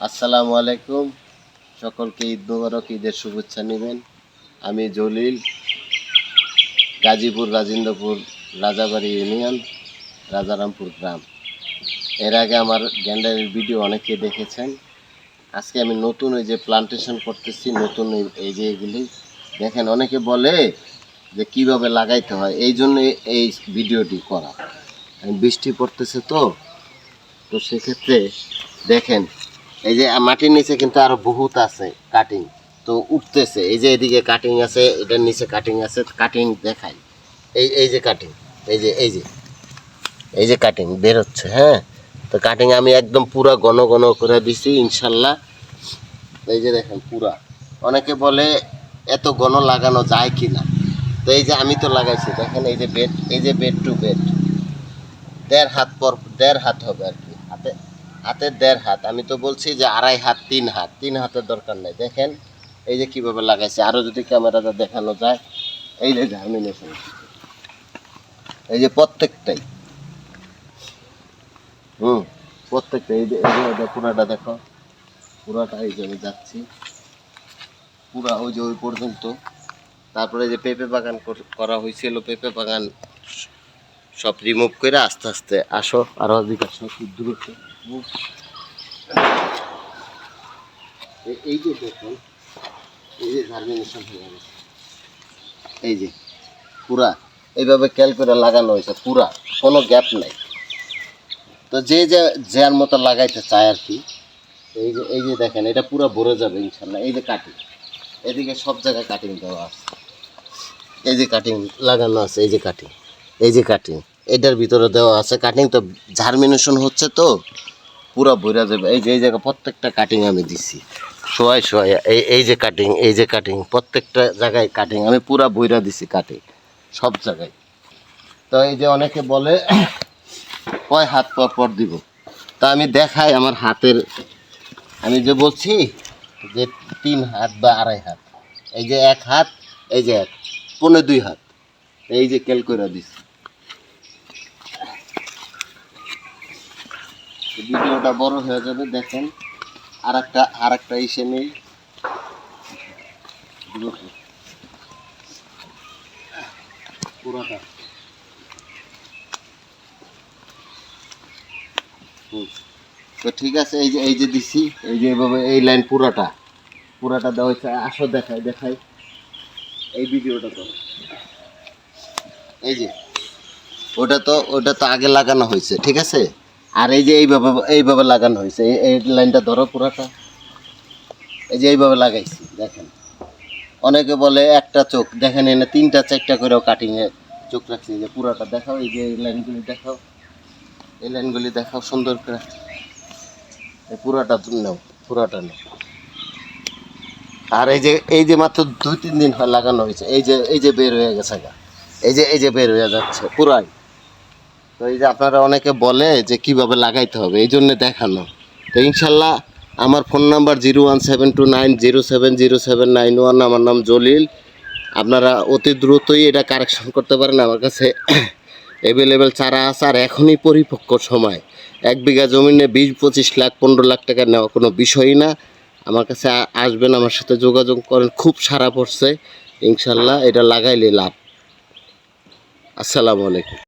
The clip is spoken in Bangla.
আসসালামু আলাইকুম, সকলকে ঈদ মোবারক, ঈদের শুভেচ্ছা নেবেন। আমি জলিল, গাজীপুর রাজিন্দপুর রাজাবাড়ি ইউনিয়ন, রাজারামপুর গ্রাম। এর আগে আমার গ্যান্ডারের ভিডিও অনেকে দেখেছেন। আজকে আমি নতুন ওই যে প্লান্টেশন করতেছি, নতুন এই যে এগুলি দেখেন, অনেকে বলে যে কিভাবে লাগাইতে হয়, এই জন্য এই ভিডিওটি করা। বৃষ্টি পড়তেছে তো সেক্ষেত্রে দেখেন, এই যে মাটির নিচে কিন্তু আরো বহুত আছে কাটিং, তো উঠতেছে। এই যে এদিকে কাটিং আছে, এটার নিচে কাটিং আছে, কাটিং দেখাই। এই যে কাটিং, এই যে কাটিং বের হচ্ছে। হ্যাঁ, তো কাটিং আমি একদম পুরা ঘন ঘন করে দিছি ইনশাল্লাহ। এই যে দেখেন পুরা, অনেকে বলে এত ঘন লাগানো যায় কি না, তো এই যে আমি তো লাগাইছি। দেখেন এই যে বেড, এই যে বেড টু বেড 1.5 হাত পর 1.5 হাত হবে আর কি, হাতের 1.5 হাত। আমি তো বলছি যে 2.5 হাত 3 হাত, 3 হাতের দরকার নেই। দেখেন এই যে কিভাবে লাগাইছে, আরো যদি ক্যামেরাটা দেখানো যায়। এই যে জার্মিনেশন, এই যে প্রত্যেকটাই, প্রত্যেকটা এই যে পুরাটা দেখো, পুরাটা এই যে আমি যাচ্ছি পুরা ওই যে ওই পর্যন্ত। তারপরে যে পেঁপে বাগান করা হয়েছিল, পেঁপে বাগান সব রিমুভ করে আস্তে আস্তে আসো, আরো দিকে আসো, খুব দ্রুত। এই যে দেখুন, এই যে জার্মিনেশন হয়ে গেছে, এই যে পুরা এইভাবে ক্যাল করে লাগানো হয়েছে, পুরা কোনো গ্যাপ নাই। তো যে যার মতো লাগাইতে চায় আর কি। এই যে দেখেন, এটা পুরো ভরে যাবে ইনশাল্লাহ। এই যে কাটিং, এদিকে সব জায়গায় কাটিং দেওয়া আছে, এই যে কাটিং লাগানো আছে, এই যে কাটিং, এই যে কাটিং এটার ভিতরে দেওয়া আছে কাটিং। তো জার্মিনেশন হচ্ছে তো পুরো ভরে যাবে। এই যে এই জায়গা প্রত্যেকটা কাটিং আমি দিছি শোয়াই শোয়াই। এই যে কাটিং, এই যে কাটিং, প্রত্যেকটা জায়গায় কাটিং আমি পুরা বইরা দিছি, কাটিং সব জায়গায়। তো এই যে অনেকে বলে কয় হাত পর পর দিব, তা আমি দেখাই আমার হাতের। আমি যে বলছি যে 3 হাত বা 2.5 হাত, এই যে 1 হাত, এই যে 1.25 হাত, এই যে ক্যাল করে দিছি। ভিডিওটা বড় হয়ে যাবে, দেখেন। আর একটা ইসে নেই, পুরোটা। তো ঠিক আছে, এই যে দিছি, এই যে এইভাবে এই লাইন পুরাটা দেওয়া হয়েছে। আসো দেখাই এই ভিডিওটা। তো এই যে ওটা তো আগে লাগানো হয়েছে, ঠিক আছে। আর এই যে এইভাবে লাগানো হয়েছে, এই লাইনটা ধরো পুরাটা, এই যে এইভাবে লাগাইছি। দেখেন, অনেকে বলে একটা চোখ, দেখেন এনে 3টা 4টা করেও কাটিংয়ে চোখ রাখছি। এই যে পুরাটা দেখাও, এই যে এই লাইনগুলি দেখাও, এই লাইনগুলি দেখাও সুন্দর করে। এই পুরাটা নাও, পুরাটা নাও। আর এই যে মাত্র 2-3 দিন লাগানো হয়েছে, এই যে বের হয়ে গেছে গা, এই যে বের হয়ে যাচ্ছে পুরাই। তো এই যে আপনারা অনেকে বলে যে কিভাবে লাগাইতে হবে, এই জন্য দেখানো। তো ইনশাল্লাহ আমার ফোন নাম্বার 01729070791। আমার নাম জলিল। আপনারা অতি দ্রুতই এটা কারেকশন করতে পারেন। আমার কাছে অ্যাভেলেবেল চারা আছে, আর এখনই পরিপক্ক সময়। 1 বিঘা জমিনে 20-25 লাখ 15 লাখ টাকা নেওয়া কোনো বিষয়ই না। আমার কাছে আসবেন, আমার সাথে যোগাযোগ করেন। খুব সারা পড়ছে ইনশাল্লাহ, এটা লাগাইলে লাভ। আসসালামু আলাইকুম।